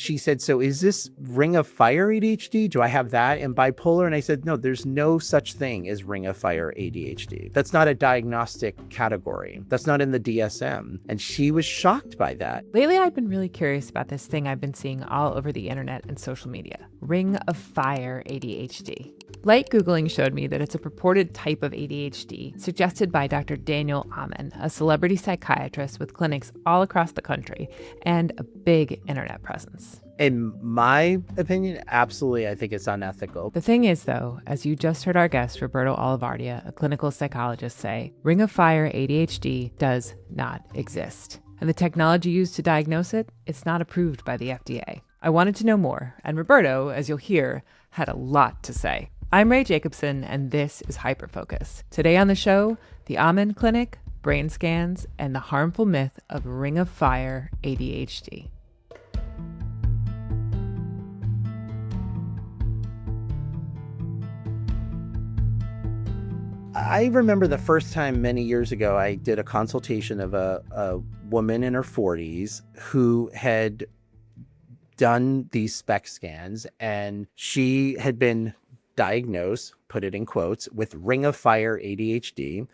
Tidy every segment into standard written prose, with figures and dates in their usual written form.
she said, so is this ring of fire ADHD? Do I have that and bipolar? And I said, no, there's no such thing as ring of fire ADHD. That's not a diagnostic category. That's not in the DSM. And she was shocked by that. Lately, I've been really curious about this thing I've been seeing all over the internet and social media, ring of fire ADHD. Light Googling showed me that it's a purported type of ADHD suggested by Dr. Daniel Amen, a celebrity psychiatrist with clinics all across the country and a big internet presence. In my opinion, absolutely, I think it's unethical. The thing is, though, as you just heard our guest, Roberto Olivardia, a clinical psychologist, say, ring of fire ADHD does not exist. And the technology used to diagnose it, it's not approved by the FDA. I wanted to know more, and Roberto, as you'll hear, had a lot to say. I'm Ray Jacobson, and this is Hyperfocus. Today on the show, the Amen Clinic, brain scans, and the harmful myth of ring of fire ADHD. I remember the first time many years ago, I did a consultation of a woman in her 40s who had done these SPECT scans, and she had been diagnosed, put it in quotes, with ring of fire ADHD,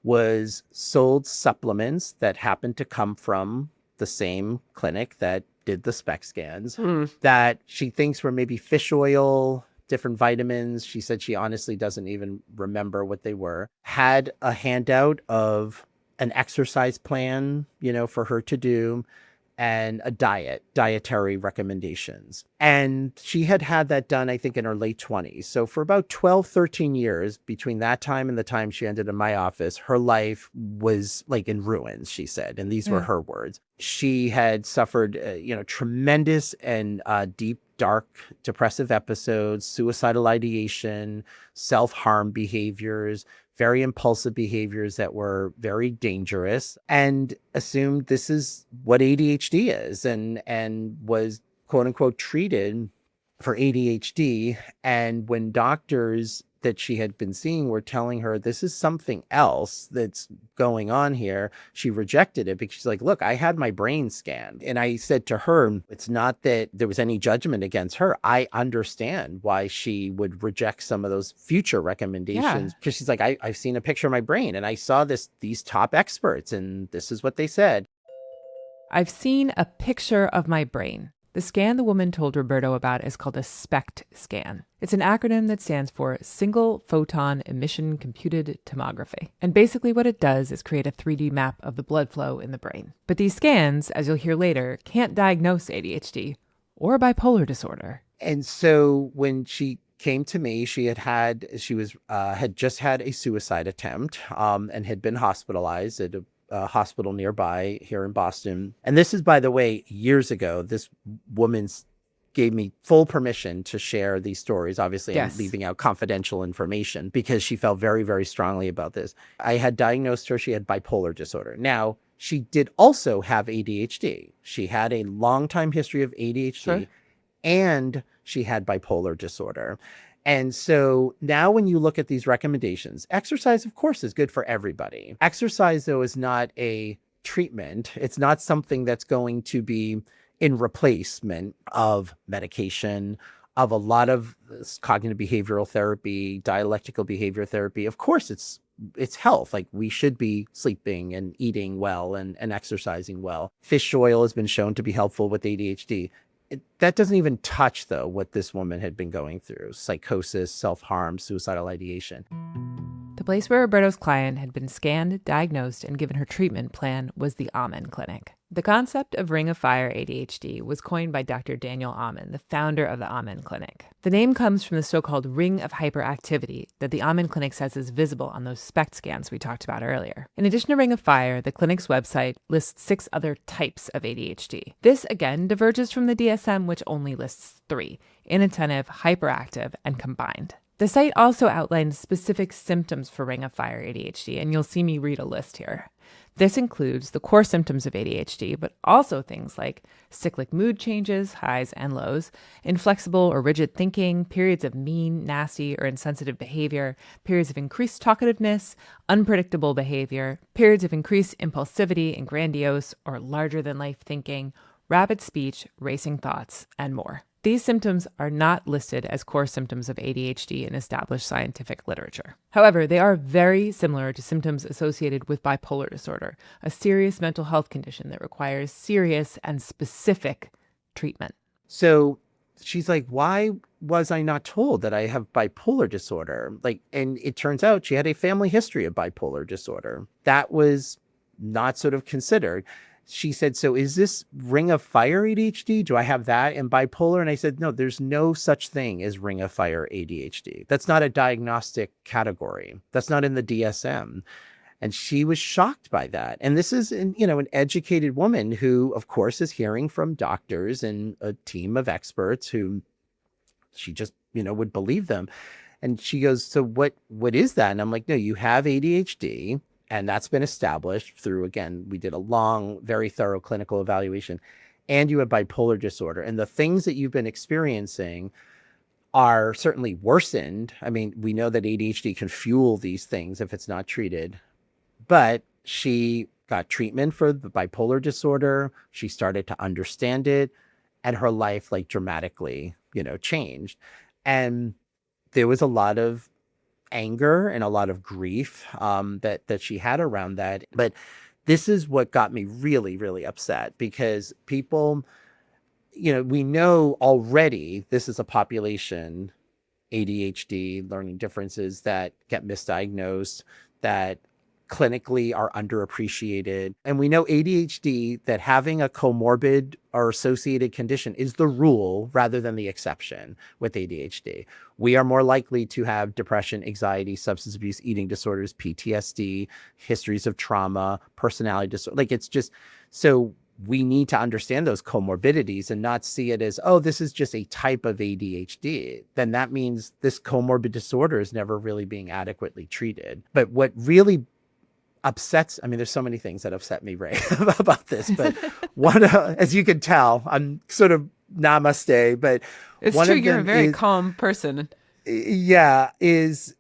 was sold supplements that happened to come from the same clinic that did the SPECT scans, that she thinks were maybe fish oil, different vitamins. She said she honestly doesn't even remember what they were. Had a handout of an exercise plan, for her to do, and a dietary recommendations. And she had that done, I think, in her late 20s. So for about 12, 13 years, between that time and the time she ended in my office, her life was like in ruins, she said. And these were her words. She had suffered, tremendous and deep, dark, depressive episodes, suicidal ideation, self-harm behaviors, very impulsive behaviors that were very dangerous, and assumed this is what ADHD is, and was quote unquote treated for ADHD. And when doctors that she had been seeing were telling her this is something else that's going on here, she rejected it because she's like, look, I had my brain scanned. And I said to her, it's not that there was any judgment against her. I understand why she would reject some of those future recommendations. Because she's like, I've seen a picture of my brain and I saw these top experts and this is what they said. I've seen a picture of my brain. The scan the woman told Roberto about is called a SPECT scan. It's an acronym that stands for Single Photon Emission Computed Tomography. And basically what it does is create a 3D map of the blood flow in the brain. But these scans, as you'll hear later, can't diagnose ADHD or bipolar disorder. And so when she came to me, she had just had a suicide attempt and had been hospitalized at a hospital nearby here in Boston. And this is, by the way, years ago. This woman gave me full permission to share these stories. Obviously, I'm leaving out confidential information because she felt very, very strongly about this. I had diagnosed her. She had bipolar disorder. Now, she did also have ADHD. She had a long time history of ADHD and she had bipolar disorder. And so now when you look at these recommendations, exercise, of course, is good for everybody. Exercise, though, is not a treatment. It's not something that's going to be in replacement of medication, of a lot of cognitive behavioral therapy, dialectical behavior therapy. Of course, it's health. Like, we should be sleeping and eating well and exercising well. Fish oil has been shown to be helpful with ADHD. That doesn't even touch, though, what this woman had been going through: psychosis, self-harm, suicidal ideation. The place where Roberto's client had been scanned, diagnosed, and given her treatment plan was the Amen Clinic. The concept of ring of fire ADHD was coined by Dr. Daniel Amen, the founder of the Amen Clinic. The name comes from the so-called ring of hyperactivity that the Amen Clinic says is visible on those SPECT scans we talked about earlier. In addition to ring of fire, the clinic's website lists 6 other types of ADHD. This, again, diverges from the DSM, which only lists 3: inattentive, hyperactive, and combined. The site also outlines specific symptoms for ring of fire ADHD, and you'll see me read a list here. This includes the core symptoms of ADHD, but also things like cyclic mood changes, highs and lows, inflexible or rigid thinking, periods of mean, nasty, or insensitive behavior, periods of increased talkativeness, unpredictable behavior, periods of increased impulsivity and grandiose or larger-than-life thinking, rapid speech, racing thoughts, and more. These symptoms are not listed as core symptoms of ADHD in established scientific literature. However, they are very similar to symptoms associated with bipolar disorder, a serious mental health condition that requires serious and specific treatment. So she's like, why was I not told that I have bipolar disorder? And it turns out she had a family history of bipolar disorder. That was not sort of considered. She said, so is this ring of fire ADHD? Do I have that and bipolar? And I said, no, there's no such thing as ring of fire ADHD. That's not a diagnostic category. That's not in the DSM. And she was shocked by that. And this is, an educated woman who, of course, is hearing from doctors and a team of experts who she just, would believe them. And she goes, so what is that? And I'm like, no, you have ADHD. And that's been established through, again, we did a long, very thorough clinical evaluation, and you have bipolar disorder. And the things that you've been experiencing are certainly worsened. I mean, we know that ADHD can fuel these things if it's not treated. But she got treatment for the bipolar disorder. She started to understand it, and her life dramatically, changed. And there was a lot of anger and a lot of grief that she had around that. But this is what got me really, really upset, because people, we know already this is a population, ADHD, learning differences, that get misdiagnosed, that clinically are underappreciated. And we know ADHD, that having a comorbid or associated condition is the rule rather than the exception with ADHD. We are more likely to have depression, anxiety, substance abuse, eating disorders, PTSD, histories of trauma, personality disorder. It's just, so we need to understand those comorbidities and not see it as, oh, this is just a type of ADHD. Then that means this comorbid disorder is never really being adequately treated. But what really upsets, there's so many things that upset me, Ray, about this, but one, as you can tell, I'm sort of namaste, but it's one true. Of You're them a very is, calm person. Yeah, is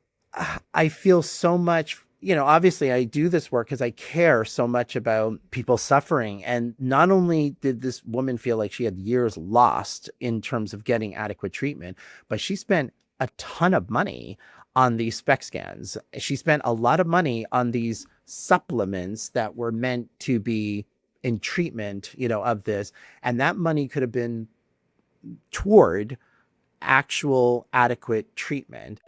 I feel so much, obviously I do this work because I care so much about people suffering. And not only did this woman feel like she had years lost in terms of getting adequate treatment, but she spent a ton of money on these SPECT scans. She spent a lot of money on these supplements that were meant to be in treatment, of this. And that money could have been toward actual adequate treatment.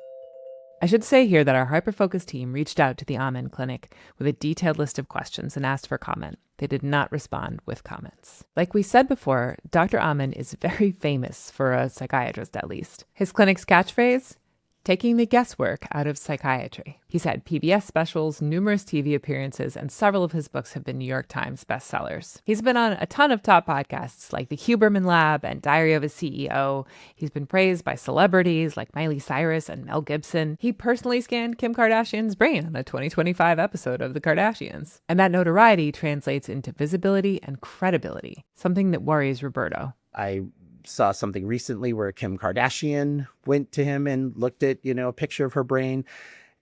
I should say here that our Hyperfocus team reached out to the Amen Clinic with a detailed list of questions and asked for comment. They did not respond with comments. Like we said before, Dr. Amen is very famous, for a psychiatrist at least. His clinic's catchphrase? Taking the guesswork out of psychiatry. He's had PBS specials, numerous TV appearances, and several of his books have been New York Times bestsellers. He's been on a ton of top podcasts like The Huberman Lab and Diary of a CEO. He's been praised by celebrities like Miley Cyrus and Mel Gibson. He personally scanned Kim Kardashian's brain on a 2025 episode of The Kardashians. And that notoriety translates into visibility and credibility, something that worries Roberto. I saw something recently where Kim Kardashian went to him and looked at, a picture of her brain.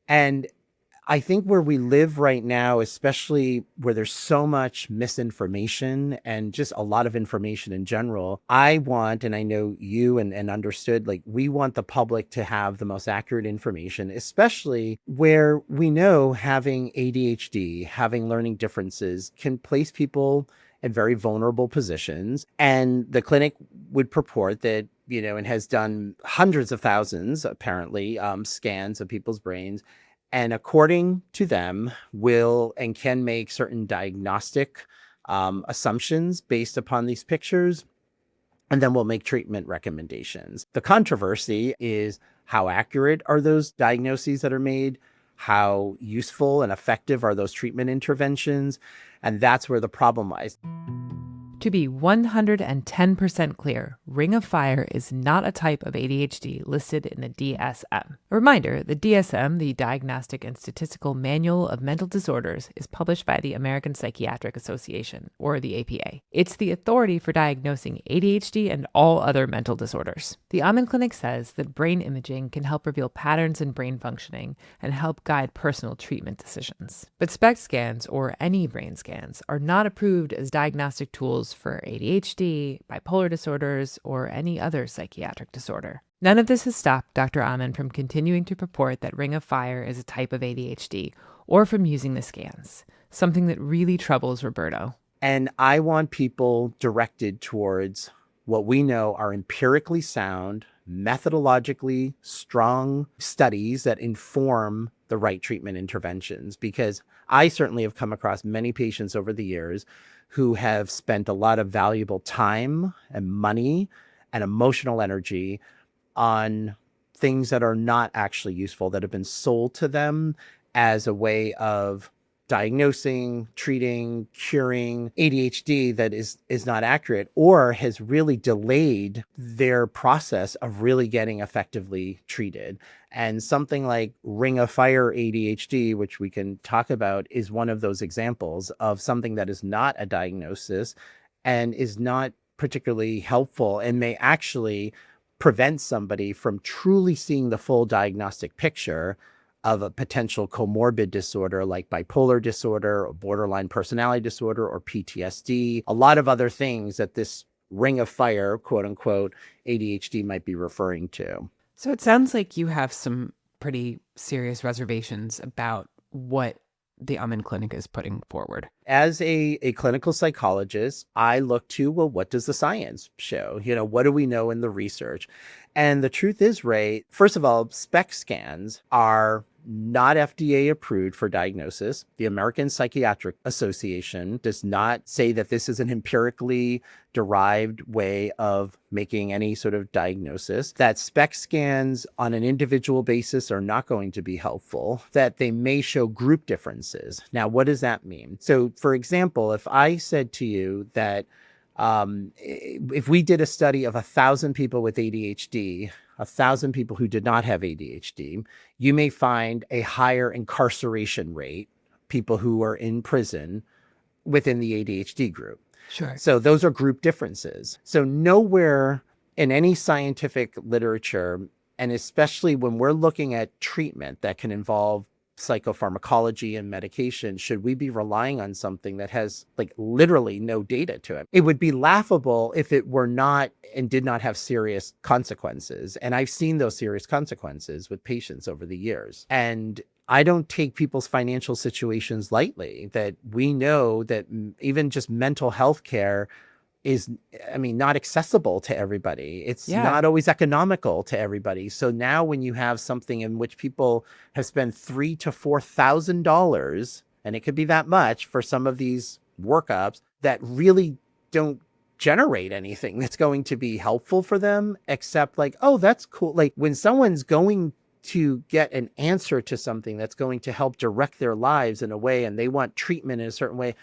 And I think where we live right now, especially where there's so much misinformation and just a lot of information in general, I want, and I know you and understood, we want the public to have the most accurate information, especially where we know having ADHD, having learning differences can place people in very vulnerable positions. And the clinic would purport that, and has done hundreds of thousands, apparently, scans of people's brains. And according to them, will and can make certain diagnostic assumptions based upon these pictures, and then we'll make treatment recommendations. The controversy is, how accurate are those diagnoses that are made? How useful and effective are those treatment interventions? And that's where the problem lies. To be 110% clear, Ring of Fire is not a type of ADHD listed in the DSM. A reminder, the DSM, the Diagnostic and Statistical Manual of Mental Disorders, is published by the American Psychiatric Association, or the APA. It's the authority for diagnosing ADHD and all other mental disorders. The Amen Clinic says that brain imaging can help reveal patterns in brain functioning and help guide personal treatment decisions. But SPECT scans, or any brain scans, are not approved as diagnostic tools for ADHD, bipolar disorders, or any other psychiatric disorder. None of this has stopped Dr. Amen from continuing to purport that Ring of Fire is a type of ADHD or from using the scans, something that really troubles Roberto. And I want people directed towards what we know are empirically sound, methodologically strong studies that inform the right treatment interventions, because I certainly have come across many patients over the years who have spent a lot of valuable time and money and emotional energy on things that are not actually useful, that have been sold to them as a way of diagnosing, treating, curing ADHD that is not accurate, or has really delayed their process of really getting effectively treated. And something like Ring of Fire ADHD, which we can talk about, is one of those examples of something that is not a diagnosis and is not particularly helpful and may actually prevent somebody from truly seeing the full diagnostic picture of a potential comorbid disorder like bipolar disorder or borderline personality disorder or PTSD, a lot of other things that this Ring of Fire, quote unquote, ADHD might be referring to. So it sounds like you have some pretty serious reservations about what the Amen Clinic is putting forward. As a clinical psychologist, I look to, well, what does the science show? What do we know in the research? And the truth is, Ray, first of all, SPECT scans are not FDA approved for diagnosis. The American Psychiatric Association does not say that this is an empirically derived way of making any sort of diagnosis, that SPECT scans on an individual basis are not going to be helpful, that they may show group differences. Now, what does that mean? So, for example, if I said to you that if we did a study of 1,000 people with ADHD, 1,000 people who did not have ADHD, you may find a higher incarceration rate, people who are in prison within the ADHD group. Sure. So those are group differences. So nowhere in any scientific literature, and especially when we're looking at treatment that can involve psychopharmacology and medication, should we be relying on something that has like literally no data to it? It would be laughable if it were not and did not have serious consequences. And I've seen those serious consequences with patients over the years. And I don't take people's financial situations lightly, that we know that even just mental health care is, not accessible to everybody. It's not always economical to everybody. So now when you have something in which people have spent $3,000 to $4,000, and it could be that much for some of these workups that really don't generate anything that's going to be helpful for them, except like, oh, that's cool. Like when someone's going to get an answer to something that's going to help direct their lives in a way, and they want treatment in a certain way,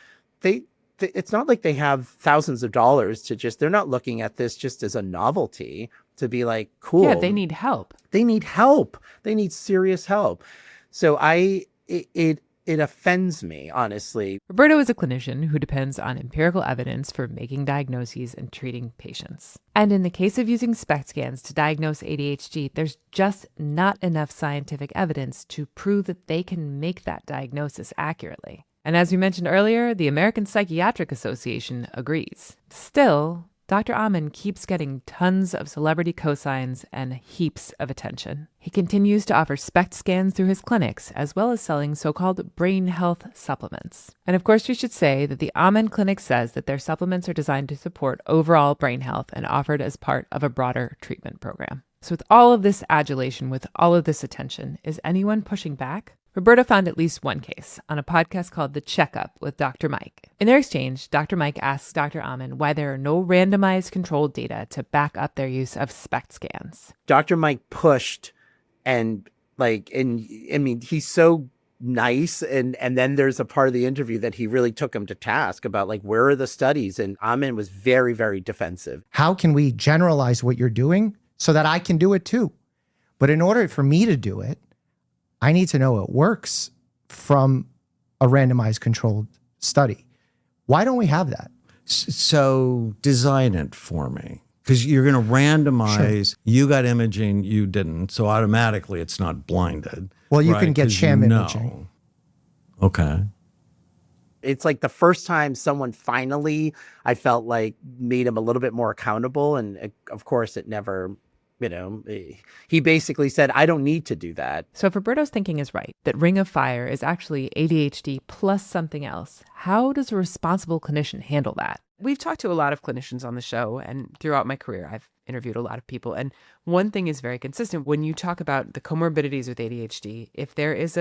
it's not like they have thousands of dollars to they're not looking at this just as a novelty to be like, cool. Yeah, they need help. They need help. They need serious help. So it offends me, honestly. Roberto is a clinician who depends on empirical evidence for making diagnoses and treating patients. And in the case of using SPECT scans to diagnose ADHD, there's just not enough scientific evidence to prove that they can make that diagnosis accurately. And as we mentioned earlier, the American Psychiatric Association agrees. Still, Dr. Amen keeps getting tons of celebrity cosigns and heaps of attention. He continues to offer SPECT scans through his clinics, as well as selling so-called brain health supplements. And of course, we should say that the Amen Clinic says that their supplements are designed to support overall brain health and offered as part of a broader treatment program. So with all of this adulation, with all of this attention, is anyone pushing back? Roberto found at least one case on a podcast called The Checkup with Dr. Mike. In their exchange, Dr. Mike asks Dr. Amen why there are no randomized controlled data to back up their use of SPECT scans. Dr. Mike pushed he's so nice. And then there's a part of the interview that he really took him to task about like, where are the studies? And Amen was very, very defensive. How can we generalize what you're doing so that I can do it too? But in order for me to do it, I need to know it works from a randomized controlled study. Why don't we have that? So design it for me, because you're going to randomize. Sure. You got imaging, you didn't. So automatically it's not blinded. Well, you can get sham imaging. Okay. It's like the first time someone finally, I felt like, made him a little bit more accountable. And of course, it never, he basically said, I don't need to do that. So if Roberto's thinking is right, that Ring of Fire is actually ADHD plus something else, how does a responsible clinician handle that? We've talked to a lot of clinicians on the show, and throughout my career, I've interviewed a lot of people. And one thing is very consistent. When you talk about the comorbidities with ADHD, if there is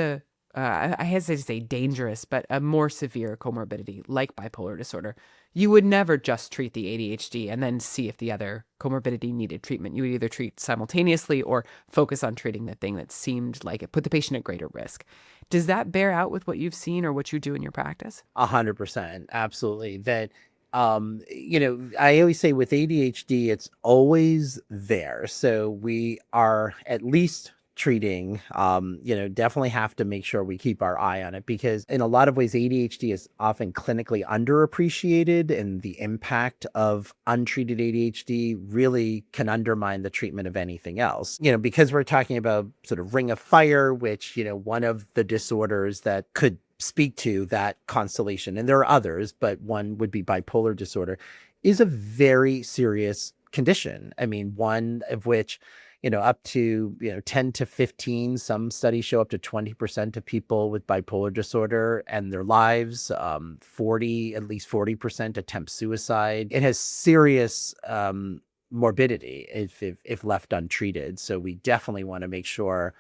I hesitate to say dangerous, but a more severe comorbidity like bipolar disorder, you would never just treat the ADHD and then see if the other comorbidity needed treatment. You would either treat simultaneously or focus on treating the thing that seemed like it put the patient at greater risk. Does that bear out with what you've seen or what you do in your practice? 100%. Absolutely. That, I always say with ADHD, it's always there. So we are at least treating, definitely have to make sure we keep our eye on it, because in a lot of ways, ADHD is often clinically underappreciated, and the impact of untreated ADHD really can undermine the treatment of anything else. Because we're talking about sort of Ring of Fire, which, one of the disorders that could speak to that constellation, and there are others, but one would be bipolar disorder, is a very serious condition. I mean, one of which, up to, 10 to 15, some studies show up to 20% of people with bipolar disorder and their lives, at least 40% attempt suicide. It has serious morbidity if left untreated. So we definitely want to make sure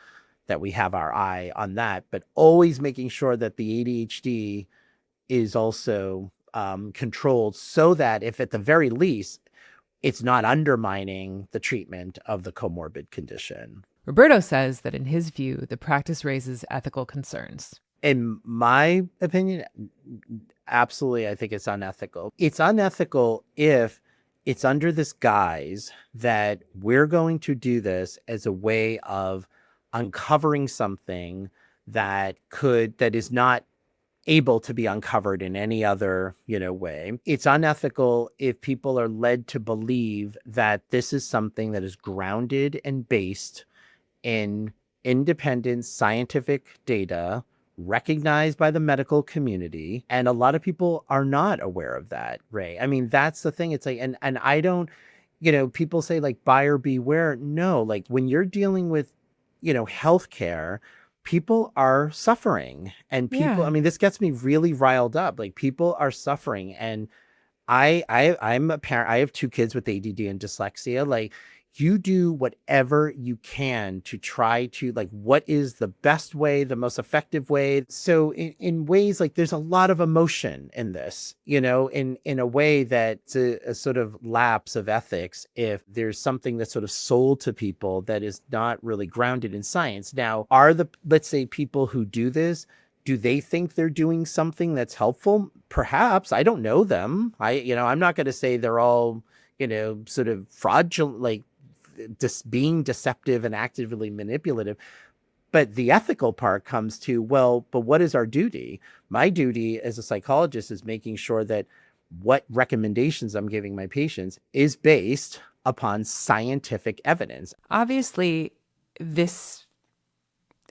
that we have our eye on that, but always making sure that the ADHD is also controlled, so that if at the very least, it's not undermining the treatment of the comorbid condition. Roberto says that in his view, the practice raises ethical concerns. In my opinion, absolutely, I think it's unethical. It's unethical if it's under this guise that we're going to do this as a way of uncovering something that is not able to be uncovered in any other, way. It's unethical if people are led to believe that this is something that is grounded and based in independent scientific data recognized by the medical community. And a lot of people are not aware of that, Ray. I mean, that's the thing. It's like, and I don't, people say like buyer beware. No, like when you're dealing with, healthcare, people are suffering, and people, Yeah. I mean, this gets me really riled up. Like, people are suffering. And I'm a parent. I have 2 kids with ADD and dyslexia. Like, you do whatever you can to try to, like, what is the best way, the most effective way. So in ways, like, there's a lot of emotion in this, in a way that's a sort of lapse of ethics if there's something that's sort of sold to people that is not really grounded in science. Now, let's say, people who do this, do they think they're doing something that's helpful? Perhaps. I don't know them. I'm not going to say they're all, sort of fraudulent, like, being deceptive and actively manipulative. But the ethical part comes to, well, but what is our duty? My duty as a psychologist is making sure that what recommendations I'm giving my patients is based upon scientific evidence. Obviously, this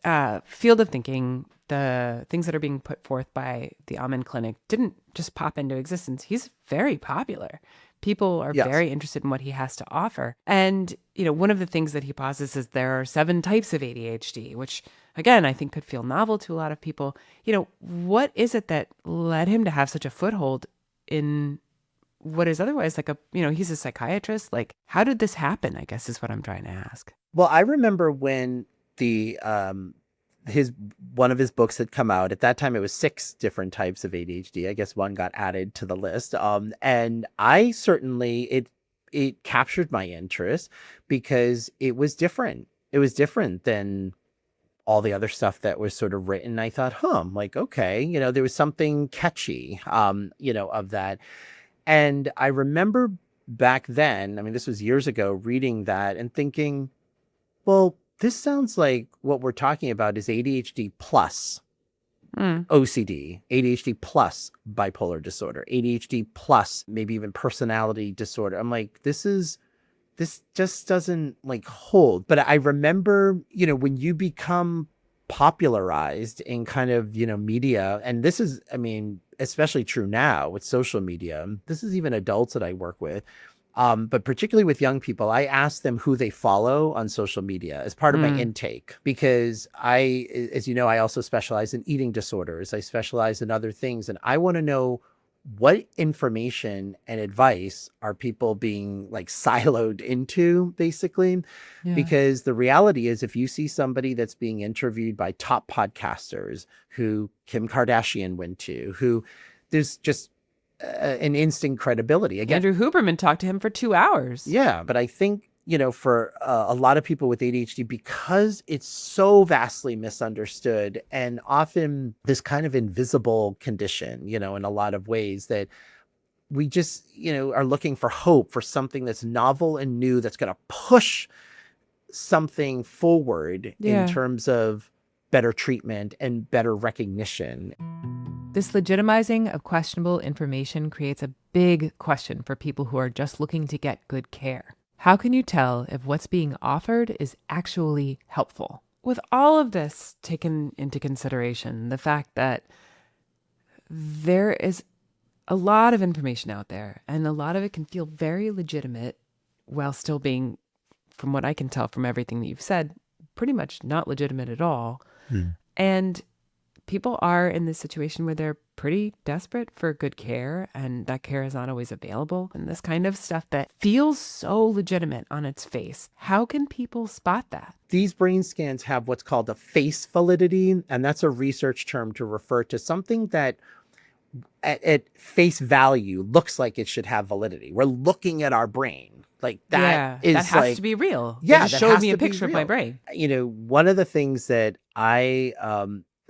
field of thinking, the things that are being put forth by the Amen Clinic, didn't just pop into existence. He's very popular. People are very interested in what he has to offer. And, one of the things that he posits is there are 7 types of ADHD, which, again, I think could feel novel to a lot of people. What is it that led him to have such a foothold in what is otherwise like he's a psychiatrist? Like, how did this happen, I guess, is what I'm trying to ask. Well, I remember when one of his books had come out. At that time, it was 6 different types of ADHD. I guess one got added to the list. And I certainly, it captured my interest because it was different. It was different than all the other stuff that was sort of written. I thought, I'm like, okay, there was something catchy, of that. And I remember back then, I mean, this was years ago, reading that and thinking, well, this sounds like what we're talking about is ADHD plus OCD, ADHD plus bipolar disorder, ADHD plus maybe even personality disorder. I'm like, this just doesn't like hold. But I remember, when you become popularized in kind of, media. And this is, I mean, especially true now with social media. This is even adults that I work with. But particularly with young people, I ask them who they follow on social media as part of my intake, because as you know, I also specialize in eating disorders. I specialize in other things, and I want to know what information and advice are people being like siloed into, basically. Because the reality is, if you see somebody that's being interviewed by top podcasters who Kim Kardashian went to, who there's just an instant credibility. Again, Andrew Huberman talked to him for 2 hours. yeah, but I think, for a lot of people with ADHD, because it's so vastly misunderstood and often this kind of invisible condition, in a lot of ways, that we just, are looking for hope for something that's novel and new, that's going to push something forward in terms of better treatment and better recognition. This legitimizing of questionable information creates a big question for people who are just looking to get good care. How can you tell if what's being offered is actually helpful? With all of this taken into consideration, the fact that there is a lot of information out there and a lot of it can feel very legitimate while still being, from what I can tell from everything that you've said, pretty much not legitimate at all. And people are in this situation where they're pretty desperate for good care, and that care is not always available. And this kind of stuff that feels so legitimate on its face, how can people spot that? These brain scans have what's called a face validity, and that's a research term to refer to something that at face value looks like it should have validity. We're looking at our brain. Like that is that has to be real. Yeah, they just showed me a picture of my brain. One of the things that I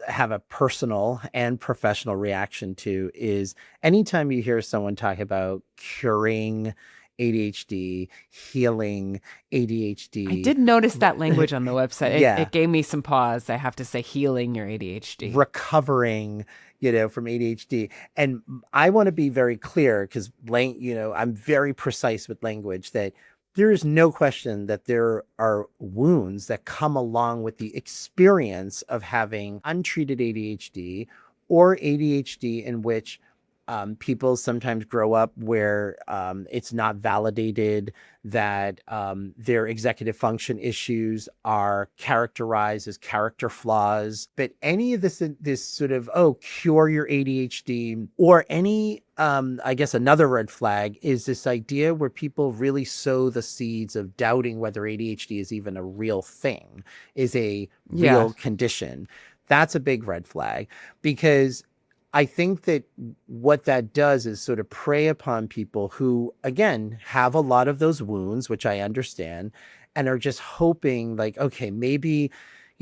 have a personal and professional reaction to is anytime you hear someone talk about curing ADHD, healing ADHD. I did notice that language on the website. It gave me some pause. I have to say, healing your ADHD. Recovering, from ADHD. And I want to be very clear, because, I'm very precise with language, that there is no question that there are wounds that come along with the experience of having untreated ADHD or ADHD in which people sometimes grow up where it's not validated that their executive function issues are characterized as character flaws. But any of this sort of, cure your ADHD, or any, I guess another red flag is this idea where people really sow the seeds of doubting whether ADHD is even a real thing, is a real condition. That's a big red flag, because I think that what that does is sort of prey upon people who, again, have a lot of those wounds, which I understand, and are just hoping like, okay, maybe,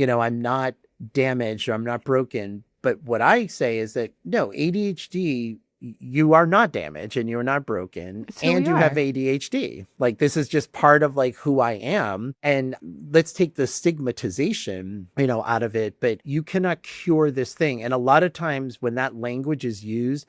I'm not damaged or I'm not broken. But what I say is that no, ADHD, you are not damaged and you're not broken, and you have ADHD. Like, this is just part of like who I am. And let's take the stigmatization, out of it, but you cannot cure this thing. And a lot of times when that language is used,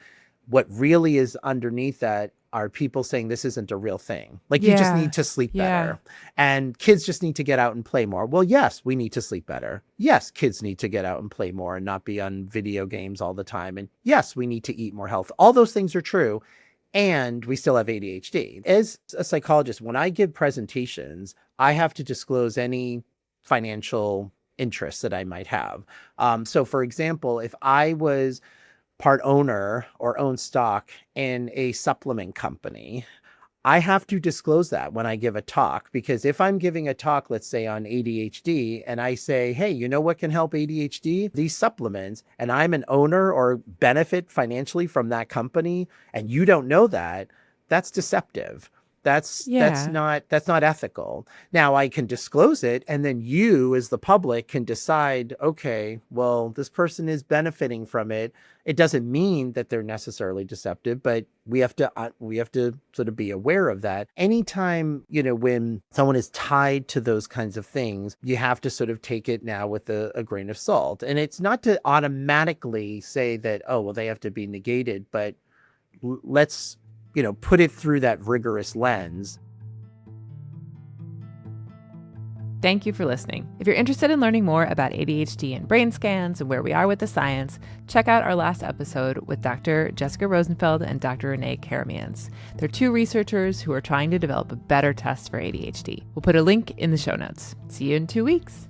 what really is underneath that are people saying this isn't a real thing. Like, you just need to sleep better. And kids just need to get out and play more. Well, yes, we need to sleep better. Yes, kids need to get out and play more and not be on video games all the time. And yes, we need to eat more health. All those things are true. And we still have ADHD. As a psychologist, when I give presentations, I have to disclose any financial interests that I might have. So for example, if I was part owner or own stock in a supplement company, I have to disclose that when I give a talk, because if I'm giving a talk, let's say on ADHD, and I say, hey, you know what can help ADHD? These supplements, and I'm an owner or benefit financially from that company, and you don't know that, that's deceptive. That's not ethical. Now I can disclose it, and then you as the public can decide, okay, well, this person is benefiting from it. It doesn't mean that they're necessarily deceptive, but we have to sort of be aware of that. Anytime, when someone is tied to those kinds of things, you have to sort of take it now with a grain of salt. And it's not to automatically say that, oh, well, they have to be negated, but let's put it through that rigorous lens. Thank you for listening. If you're interested in learning more about ADHD and brain scans and where we are with the science, check out our last episode with Dr. Jessica Rosenfeld and Dr. Renee Karamians. They're two researchers who are trying to develop a better test for ADHD. We'll put a link in the show notes. See you in 2 weeks.